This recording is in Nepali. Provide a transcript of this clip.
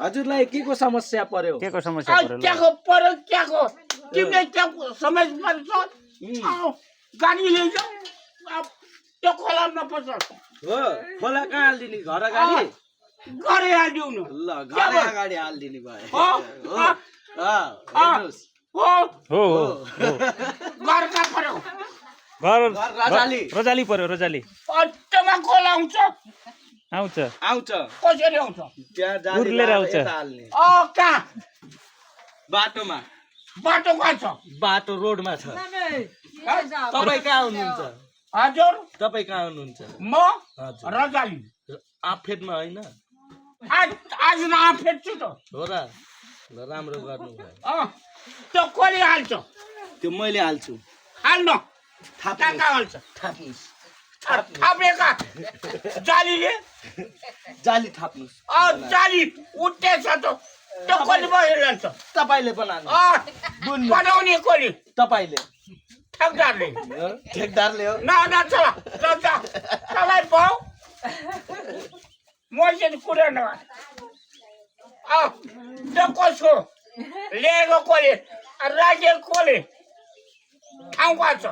हजुरलाई के को समस्या पर्यो के को समस्या पर्यो ल? क्याको पर्यो क्याको तिमीले क्याको समझ पर्छ गाडी लिन्छ त्यो खोला नपर्छ हो खोला कहाँ हाल्दिने घर अगाडि गरे हाल्दिउ न ल घर अगाडि हाल्दिने भयो हो हेर्नुहोस् हो हो हो घर कहाँ पर्यो घर रोजाली पर्यो रोजाली अट्टमा खोला आउँछ आउँछ आउँछ कसरी आउँछ त्यहाँ जाली उर्लेर आउँछ। यता हाल्ने कहाँ बाटोमा बाटो कहाँ छ बाटो रोडमा छ तपाईँ कहाँ हुनुहुन्छ हजुर तपाईँ कहाँ हुनुहुन्छ म हजुर रजाली आफेदमा होइन आज न आफेट्छु त हो र ल राम्रो गर्नुभयो त्यो कसले हाल्छ त्यो मैले हाल्छु हाल्न कहाँ थाप्नुहोस् कहाँ हाल्छ थाप्नुहोस् थापेका जालीले जाली थाप्नुहोस् जाली उठ्टेछ त त्यो कसले भयो लान्छ तपाईँले बनाउनु बनाउने कसले तपाईँले ठेकदारले ठेकदारले हो न चला तपाईँ पाउ मसित कुरा न त्यो कसको लिएको कसले राखेको कसले ठाउँ कहाँ छ